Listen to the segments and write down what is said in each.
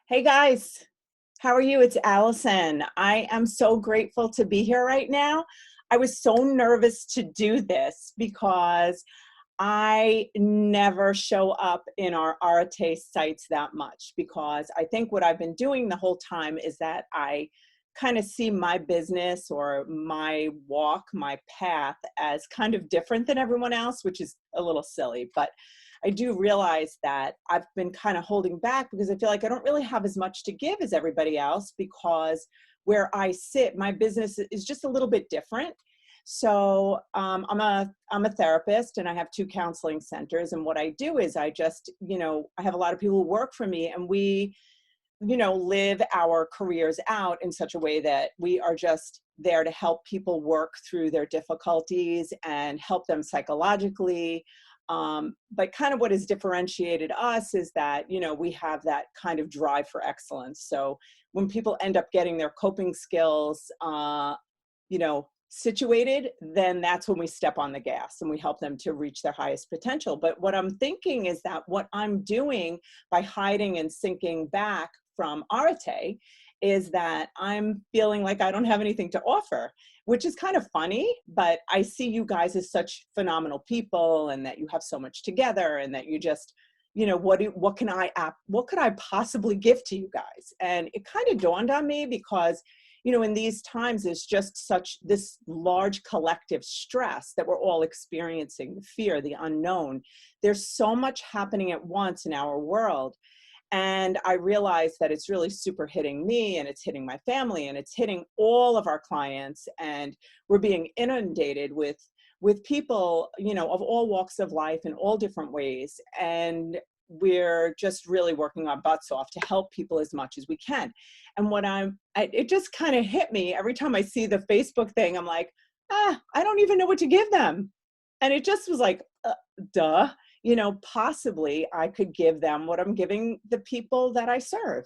Hey guys, how are you? It's Allison. I am so grateful to be here right now. I was so nervous to do this because I never show up in our Arate sites that much because I think what I've been doing the whole time is that I kind of see my business or my walk, my path as kind of different than everyone else, which is a little silly, but I do realize that I've been kind of holding back because I feel like I don't really have as much to give as everybody else because where I sit, my business is just a little bit different. So I'm a therapist and I have two counseling centers. And what I do is I just, I have a lot of people who work for me and we, live our careers out in such a way that we are just there to help people work through their difficulties and help them psychologically. But kind of what has differentiated us is that, we have that kind of drive for excellence. So when people end up getting their coping skills, situated, then that's when we step on the gas and we help them to reach their highest potential. But what I'm thinking is that what I'm doing by hiding and sinking back from Arate is that I'm feeling like I don't have anything to offer, which is kind of funny, but I see you guys as such phenomenal people and that you have so much together and that you just, what could I possibly give to you guys? And it kind of dawned on me because in these times, there's just such this large collective stress that we're all experiencing, the fear, the unknown. There's so much happening at once in our world. And I realized that it's really super hitting me and it's hitting my family and it's hitting all of our clients. And we're being inundated with people, of all walks of life in all different ways. And we're just really working our butts off to help people as much as we can. And it just kind of hit me every time I see the Facebook thing, I'm like, I don't even know what to give them. And it just was like, duh, possibly I could give them what I'm giving the people that I serve.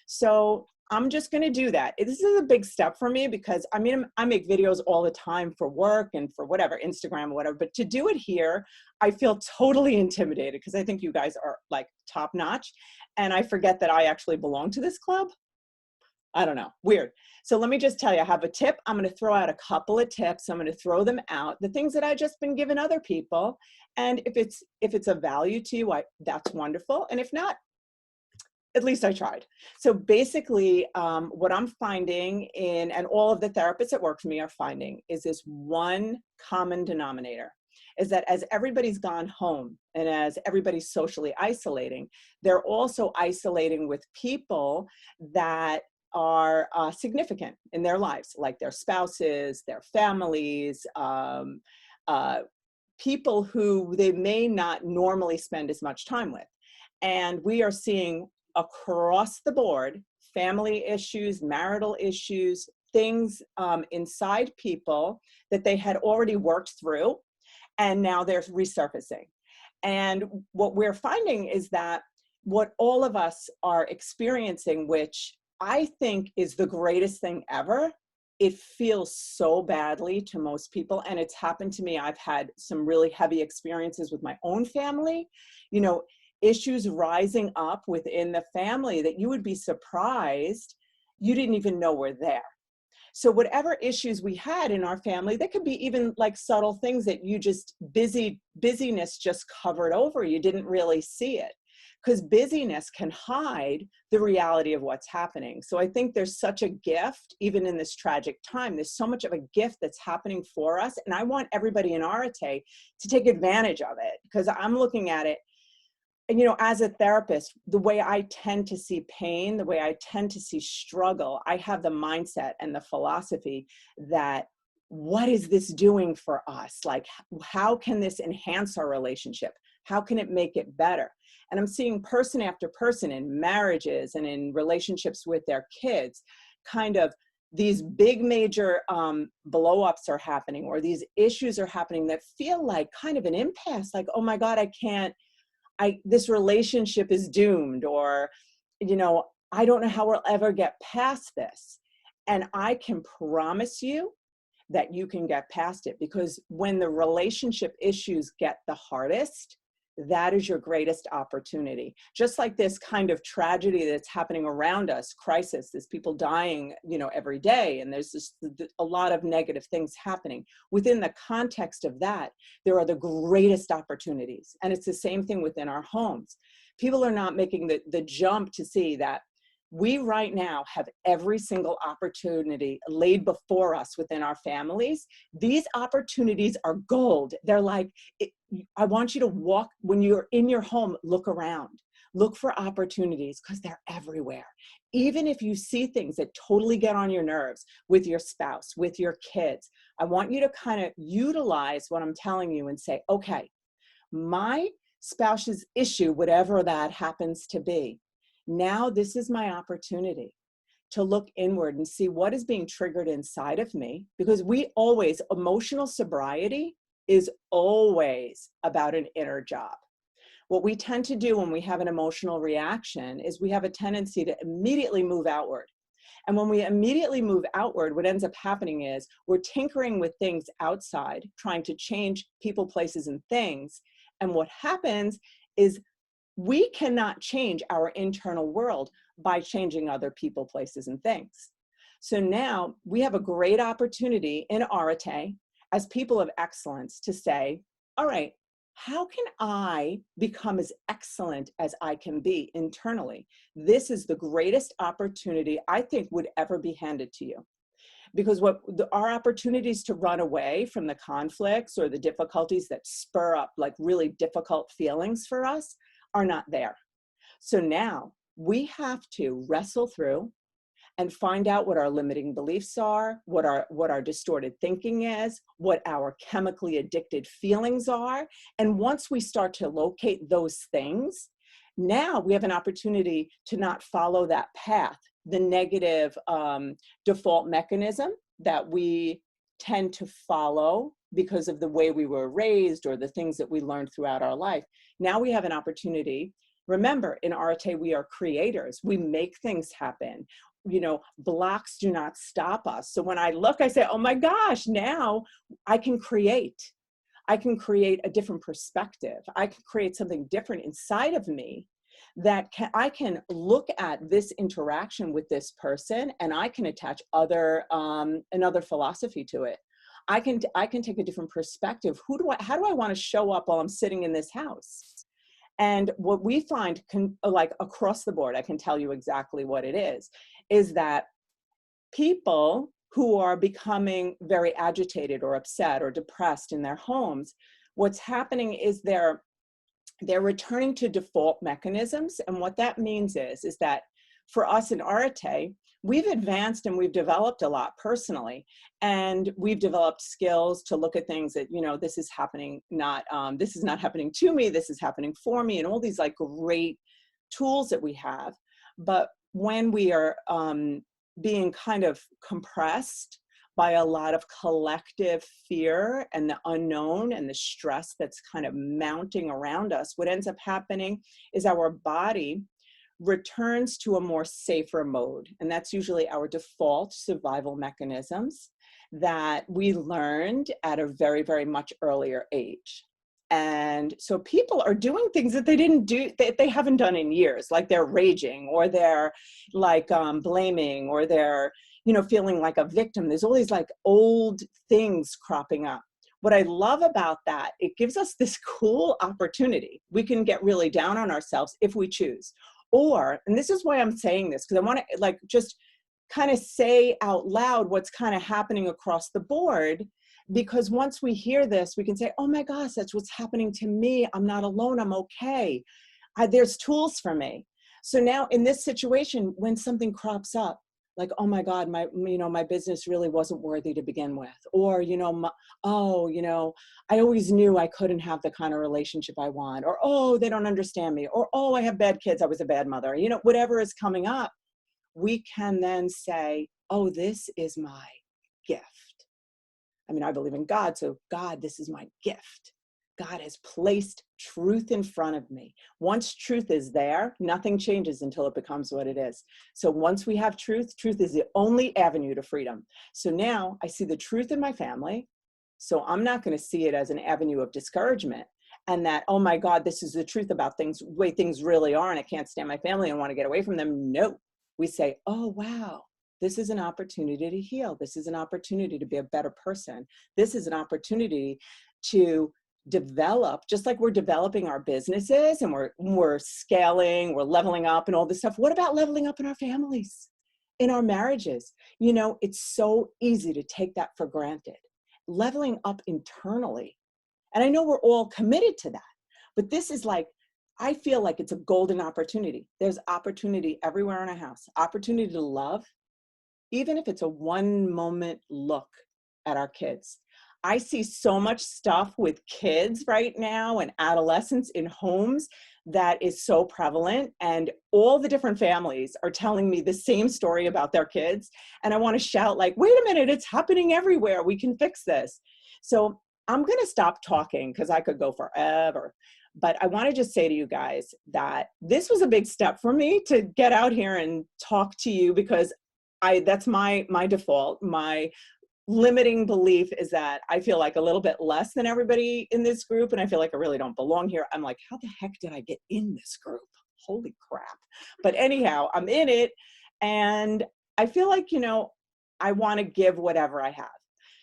So I'm just going to do that. This is a big step for me because I make videos all the time for work and for whatever, Instagram or whatever, but to do it here, I feel totally intimidated because I think you guys are like top notch. And I forget that I actually belong to this club. I don't know, weird. So let me just tell you, I have a tip. I'm going to throw out a couple of tips. I'm going to throw them out, the things that I just been giving other people. And if it's of value to you, that's wonderful. And if not, at least I tried. So basically, what I'm finding and all of the therapists that work for me are finding is this one common denominator, is that as everybody's gone home and as everybody's socially isolating, they're also isolating with people that are significant in their lives, like their spouses, their families, people who they may not normally spend as much time with. And we are seeing across the board, family issues, marital issues, things inside people that they had already worked through, and now they're resurfacing. And what we're finding is that what all of us are experiencing, which I think is the greatest thing ever, it feels so badly to most people. And it's happened to me. I've had some really heavy experiences with my own family, issues rising up within the family that you would be surprised you didn't even know were there. So whatever issues we had in our family, that could be even like subtle things that you just busyness just covered over. You didn't really see it because busyness can hide the reality of what's happening. So I think there's such a gift, even in this tragic time, there's so much of a gift that's happening for us. And I want everybody in Arate to take advantage of it because I'm looking at it. And, as a therapist, the way I tend to see pain, the way I tend to see struggle, I have the mindset and the philosophy that what is this doing for us? Like, how can this enhance our relationship? How can it make it better? And I'm seeing person after person in marriages and in relationships with their kids, kind of these big major blow-ups are happening, or these issues are happening that feel like kind of an impasse, like, oh my God, this relationship is doomed, or, I don't know how we'll ever get past this. And I can promise you that you can get past it, because when the relationship issues get the hardest, that is your greatest opportunity. Just like this kind of tragedy that's happening around us, crisis, there's people dying, you know, every day, and there's just a lot of negative things happening. Within the context of that, there are the greatest opportunities. And it's the same thing within our homes. People are not making the jump to see that we right now have every single opportunity laid before us within our families. These opportunities are gold. They're like, I want you to walk, when you're in your home, look around. Look for opportunities because they're everywhere. Even if you see things that totally get on your nerves with your spouse, with your kids, I want you to kind of utilize what I'm telling you and say, okay, my spouse's issue, whatever that happens to be, now this is my opportunity to look inward and see what is being triggered inside of me, because emotional sobriety is always about an inner job. What we tend to do when we have an emotional reaction is we have a tendency to immediately move outward. And when we immediately move outward, what ends up happening is we're tinkering with things outside, trying to change people, places, and things. And what happens is we cannot change our internal world by changing other people, places, and things. So now we have a great opportunity in Arate as people of excellence to say, all right, how can I become as excellent as I can be internally? This is the greatest opportunity I think would ever be handed to you. Because our opportunities to run away from the conflicts or the difficulties that spur up like really difficult feelings for us are not there. So now we have to wrestle through and find out what our limiting beliefs are, what our distorted thinking is, what our chemically addicted feelings are. And once we start to locate those things, now we have an opportunity to not follow that path, the negative default mechanism that we tend to follow because of the way we were raised or the things that we learned throughout our life. Now we have an opportunity. Remember, in Arate, we are creators. We make things happen. You know, blocks do not stop us. So when I look, I say, oh my gosh, now I can create. I can create a different perspective. I can create something different inside of me that I can look at this interaction with this person and I can attach another philosophy to it. I can take a different perspective. How do I want to show up while I'm sitting in this house? And what we find like across the board, I can tell you exactly what it is that people who are becoming very agitated or upset or depressed in their homes, what's happening is they're returning to default mechanisms. And what that means is that for us in Arate, we've advanced and we've developed a lot personally. And we've developed skills to look at things that, you know, this is happening, this is not happening to me, this is happening for me, and all these like great tools that we have. But when we are being kind of compressed by a lot of collective fear and the unknown and the stress that's kind of mounting around us, what ends up happening is our body returns to a more safer mode. And that's usually our default survival mechanisms that we learned at a very, very much earlier age. And so people are doing things that they haven't done in years, like they're raging or they're like blaming or they're, you know, feeling like a victim. There's all these like old things cropping up. What I love about that, it gives us this cool opportunity. We can get really down on ourselves if we choose. Or, and this is why I'm saying this, because I want to like just kind of say out loud what's kind of happening across the board. Because once we hear this, we can say, oh my gosh, that's what's happening to me. I'm not alone, I'm okay. There's tools for me. So now in this situation, when something crops up, like, oh my God, my business really wasn't worthy to begin with. Or, I always knew I couldn't have the kind of relationship I want. Or, oh, they don't understand me. Or, oh, I have bad kids, I was a bad mother. You know, whatever is coming up, we can then say, oh, this is my gift. I mean, I believe in God, so God, this is my gift. God has placed truth in front of me. Once truth is there, nothing changes until it becomes what it is. So once we have truth, truth is the only avenue to freedom. So now I see the truth in my family, so I'm not going to see it as an avenue of discouragement. and that, oh my God, this is the truth about things, the way things really are, and I can't stand my family and want to get away from them. No, we say, oh wow, this is an opportunity to heal. This is an opportunity to be a better person. This is an opportunity to develop, just like we're developing our businesses and we're scaling, we're leveling up and all this stuff. What about leveling up in our families, in our marriages? You know, it's so easy to take that for granted. Leveling up internally. And I know we're all committed to that, but this is like, I feel like it's a golden opportunity. There's opportunity everywhere in our house, opportunity to love, even if it's a one moment look at our kids. I see so much stuff with kids right now and adolescents in homes that is so prevalent, and all the different families are telling me the same story about their kids. And I want to shout like, wait a minute, it's happening everywhere. We can fix this. So I'm going to stop talking because I could go forever. But I want to just say to you guys that this was a big step for me to get out here and talk to you, because that's my default. My limiting belief is that I feel like a little bit less than everybody in this group, and I feel like I really don't belong here. I'm like, how the heck did I get in this group? Holy crap. But anyhow, I'm in it, and I feel like, you know, I want to give whatever I have.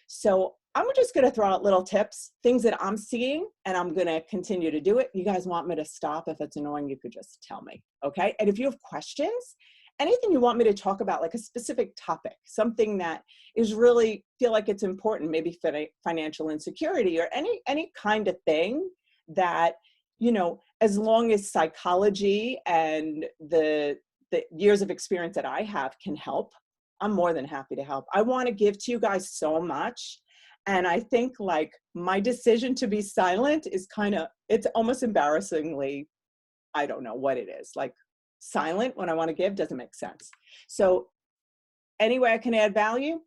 So I'm just going to throw out little tips, things that I'm seeing, and I'm going to continue to do it. You guys want me to stop? If it's annoying, you could just tell me, okay? And if you have questions, anything you want me to talk about, like a specific topic, something that is really feel like it's important, maybe financial insecurity or any kind of thing that, you know, as long as psychology and the years of experience that I have can help, I'm more than happy to help. I want to give to you guys so much. And I think like my decision to be silent is it's almost embarrassingly, I don't know what it is, like silent when I want to give doesn't make sense. So any way I can add value,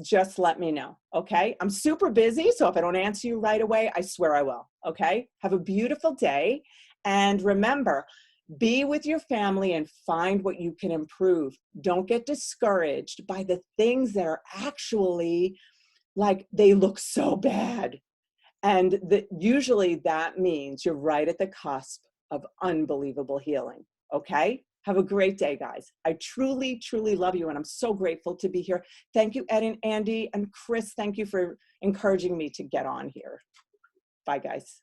just let me know, okay? I'm super busy, so if I don't answer you right away, I swear I will, okay? Have a beautiful day, and remember, be with your family and find what you can improve. Don't get discouraged by the things that are actually like they look so bad. And usually that means you're right at the cusp of unbelievable healing. Okay? Have a great day, guys. I truly, truly love you, and I'm so grateful to be here. Thank you, Ed and Andy, and Chris, thank you for encouraging me to get on here. Bye, guys.